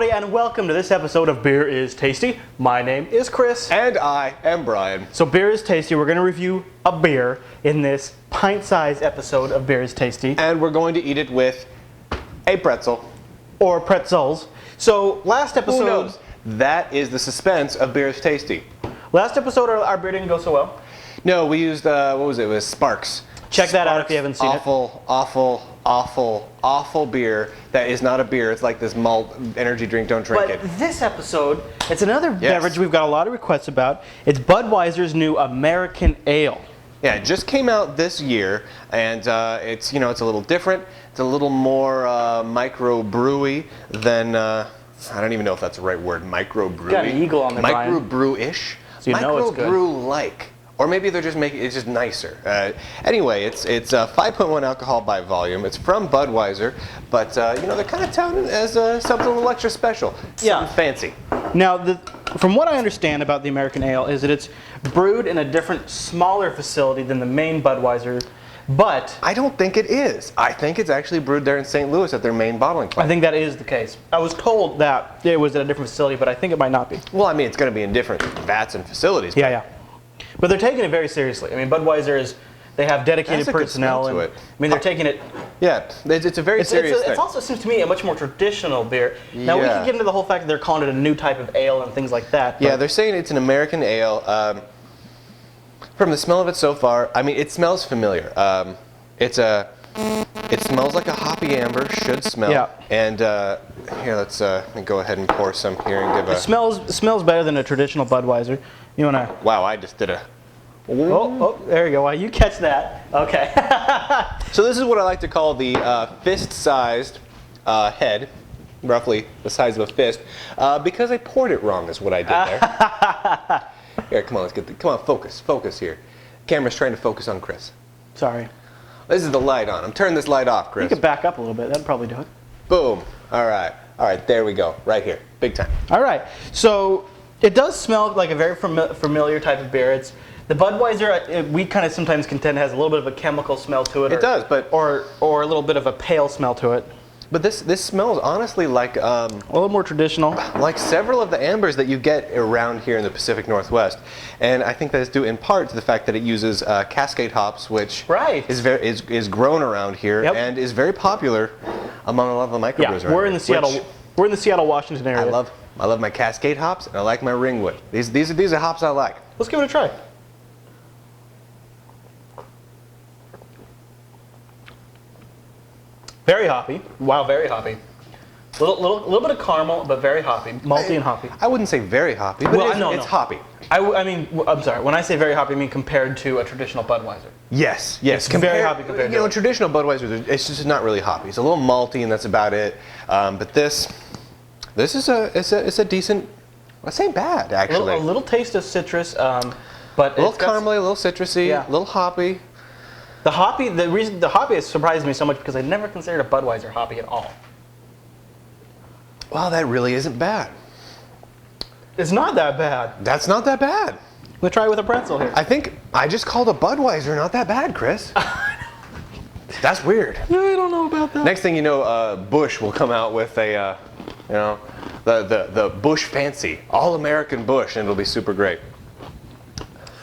everybody, and welcome to this episode of Beer is Tasty. My name is Chris. And I am Brian. So Beer is Tasty, we're going to review a beer in this pint-sized episode of Beer is Tasty. And we're going to eat it with a pretzel. Or pretzels. So last episode... Who knows? That is the suspense of Beer is Tasty. Last episode, our beer didn't go so well. No, we used, what was it? It was Sparks. Check that out if you haven't seen it. Awful beer that is not a beer. It's like this malt energy drink. Don't drink it. But this episode, it's another beverage we've got a lot of requests about. It's Budweiser's new American Ale. Yeah, it just came out this year, and it's a little different. It's a little more micro-brewy than I don't even know if that's the right word. Micro-brewy. Got an eagle on the Micro-brew-ish. So you know it's good. Micro-brew-like. Or maybe they're just making it's just nicer. Anyway, it's 5.1 alcohol by volume. It's from Budweiser, but they're kind of touting it as something a little extra special, something fancy. Now, from what I understand about the American Ale is that it's brewed in a different, smaller facility than the main Budweiser, but I don't think it is. I think it's actually brewed there in St. Louis at their main bottling plant. I think that is the case. I was told that it was at a different facility, but I think it might not be. Well, I mean, it's going to be in different vats and facilities. Yeah. But they're taking it very seriously. I mean, Budweiser they have dedicated personnel. To it. I mean, they're taking it. Yeah, it's a very serious thing. It also seems to me a much more traditional beer. Now, we can get into the whole fact that they're calling it a new type of ale and things like that. Yeah, they're saying it's an American ale. From the smell of it so far, I mean, it smells familiar. It smells like a hoppy amber should smell. Yeah. And here, let's go ahead and pour some here and give a. It smells better than a traditional Budweiser. You wanna? Wow, I just did a. Oh, there you go. Well, you catch that. Okay. So this is what I like to call the fist-sized head, roughly the size of a fist, because I poured it wrong. Is what I did there. Here, come on, focus here. Camera's trying to focus on Chris. Sorry. This is the light on. I'm turning this light off, Chris. You could back up a little bit. That'd probably do it. Boom. All right. There we go. Right here. Big time. All right. So it does smell like a very familiar type of beer. It's the Budweiser. We kind of sometimes contend has a little bit of a chemical smell to it. It does, but or a little bit of a pale smell to it. But this smells honestly like a little more traditional. Like several of the ambers that you get around here in the Pacific Northwest, and I think that is due in part to the fact that it uses Cascade hops, which is grown around here and is very popular among a lot of the microbrewers. Yeah, we're in the Seattle, Washington area. I love my Cascade hops, and I like my Ringwood. These are hops I like. Let's give it a try. Very hoppy. Wow, very hoppy. Little bit of caramel, but very hoppy, malty and hoppy. I wouldn't say very hoppy, but it's hoppy. I mean, I'm sorry. When I say very hoppy, I mean compared to a traditional Budweiser. Yes. It's very hoppy compared to traditional Budweiser. It's just not really hoppy. It's a little malty, and that's about it. But this is a decent. This ain't bad actually. A little taste of citrus, but a little caramely, a little citrusy, a little hoppy. The reason the hoppy has surprised me so much because I never considered a Budweiser hoppy at all. Wow, that really isn't bad. It's not that bad. That's not that bad. Let's try it with a pretzel here. I think I just called a Budweiser not that bad, Chris. That's weird. I don't know about that. Next thing you know, Bush will come out with a, the Bush Fancy, all-American Bush, and it'll be super great.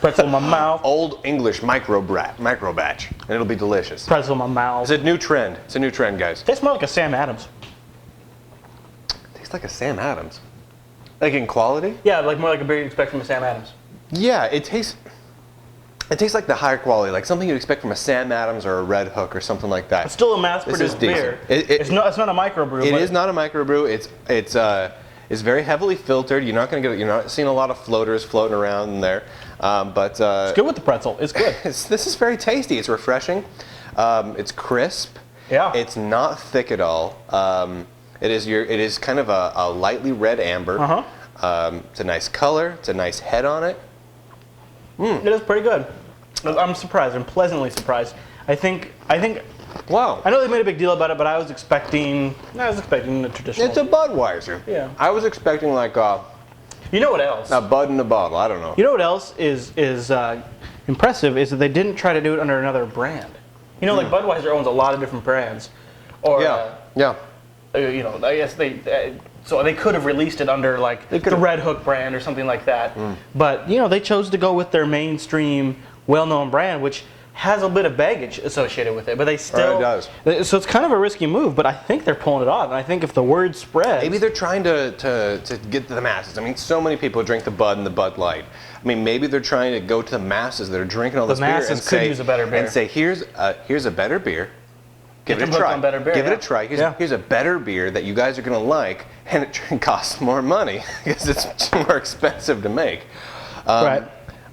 Pretzel in my mouth. Old English micro batch, and it'll be delicious. Pretzel in my mouth. It's a new trend. It's a new trend, guys. Tastes more like a Sam Adams. Tastes like a Sam Adams. Like in quality? Yeah, like more like a beer you'd expect from a Sam Adams. Yeah, it tastes like the higher quality, like something you'd expect from a Sam Adams or a Red Hook or something like that. It's still a mass-produced beer. It's not a microbrew. It is not a microbrew. It's very heavily filtered. You're not seeing a lot of floaters floating around in there. But it's good with the pretzel. It's good. This is very tasty. It's refreshing. It's crisp. Yeah. It's not thick at all. It is kind of a lightly red amber. It's a nice color. It's a nice head on it. It is pretty good. I'm surprised. I'm pleasantly surprised. I think. Wow. I know they made a big deal about it, but I was expecting the traditional. It's a Budweiser. Yeah. I was expecting like a. You know what else? A Bud in a bottle. I don't know. You know what else is impressive is that they didn't try to do it under another brand. You know, like Budweiser owns a lot of different brands. Or yeah. I guess So they could have released it under like the Red Hook brand or something like that. But they chose to go with their mainstream, well-known brand, which has a bit of baggage associated with it. But they still It does. So it's kind of a risky move. But I think they're pulling it off. And I think if the word spreads, Maybe they're trying to get to the masses. I mean, so many people drink the Bud and the Bud Light. I mean, maybe they're trying to go to the masses that are drinking all this beer and say, use a better beer. And say, here's a better beer. Give Get it a them hooked try. on better beer, Give it yeah. a try. Yeah. Here's a better beer that you guys are gonna like, and it costs more money because it's more expensive to make. Right.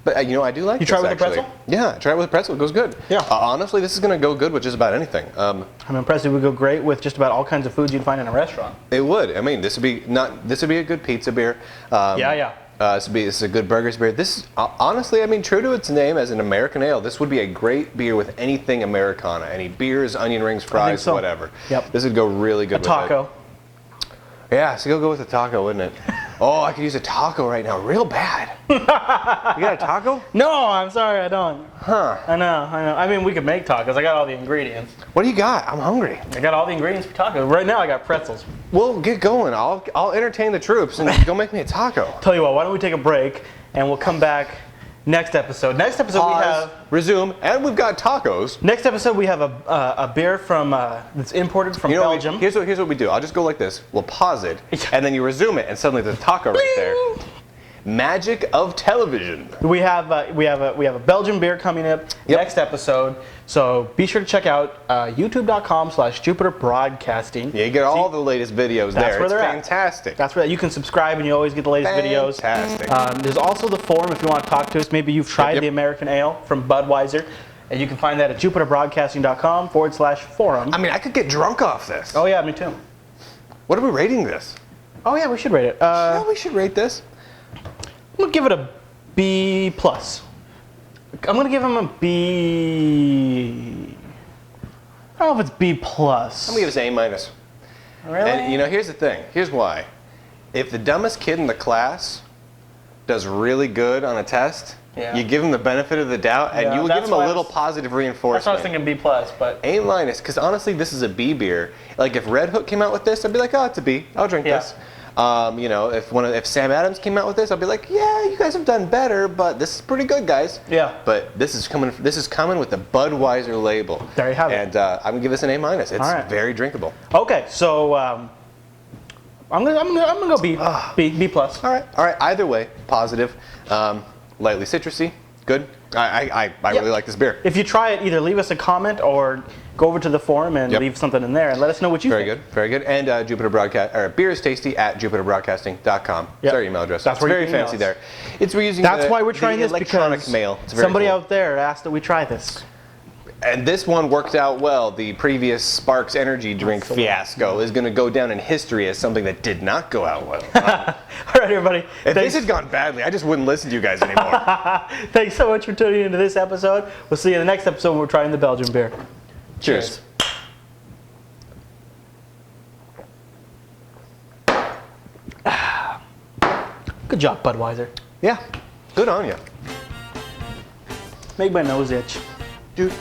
But I do like. You try this, with the actually. pretzel? Yeah, try it with a pretzel. It goes good. Yeah. Honestly, this is gonna go good with just about anything. I'm impressed. It would go great with just about all kinds of foods you'd find in a restaurant. It would. I mean, this would be a good pizza beer. Yeah. This is a good burgers beer. This, honestly, I mean, true to its name as an American ale, this would be a great beer with anything Americana. Any beers, onion rings, fries, so. whatever. Yep. This would go really good with Taco. it. Yeah, so go with a taco, wouldn't it? Oh, I could use a taco right now, real bad. You got a taco? No, I'm sorry, I don't. Huh. I know. I mean, we could make tacos. I got all the ingredients. What do you got? I'm hungry. I got all the ingredients for tacos. Right now, I got pretzels. Well, get going. I'll entertain the troops and go make me a taco. Tell you what, why don't we take a break and we'll come back next episode. Next episode Pause, resume, and we've got tacos. Next episode we have a beer from that's imported from Belgium. Here's what we do. I'll just go like this. We'll pause it, and then you resume it, and suddenly there's a taco right there. Magic of television. We have a Belgian beer coming up next episode. So be sure to check out youtube.com/Jupiter Broadcasting. Yeah, you get all the latest videos there. Where they're it's at. fantastic. That's where you can subscribe and you always get the latest videos. Fantastic. There's also the forum if you want to talk to us. Maybe you've tried the American Ale from Budweiser. And you can find that at jupiterbroadcasting.com/forum. I mean, I could get drunk off this. Oh yeah, me too. What are we rating this? Oh yeah, we should rate it. Yeah, we should rate this. I'm gonna give it a B+. I'm gonna give him a B. I don't know if it's B+. I'm gonna give this an A-. Really? And here's the thing. Here's why. If the dumbest kid in the class does really good on a test, you give him the benefit of the doubt, and you will give him a little positive reinforcement. That's why I was thinking B+, but A-, because honestly, this is a B beer. Like if Red Hook came out with this, I'd be like, oh, it's a B. I'll drink this. If Sam Adams came out with this, I'll be like, yeah, you guys have done better, but this is pretty good, guys. Yeah. But this is coming with the Budweiser label. There you have it. And I'm gonna give this an A-. It's very drinkable. Okay, so I'm gonna go B+. B+. All right. Either way, positive, lightly citrusy, good. I really like this beer. If you try it, either leave us a comment or go over to the forum and leave something in there and let us know what you think. Very good. And beer is tasty at jupiterbroadcasting.com. It's our email address. That's it's where you very can email fancy us. there. We're using That's why we're trying this, electronic because mail. It's very somebody cool. out there asked that we try this. And this one worked out well. The previous Sparks energy drink fiasco is going to go down in history as something that did not go out well. All right, everybody. If this had gone badly, I just wouldn't listen to you guys anymore. Thanks so much for tuning into this episode. We'll see you in the next episode when we're trying the Belgian beer. Cheers. Good job, Budweiser. Yeah, good on you. Made my nose itch. Dude.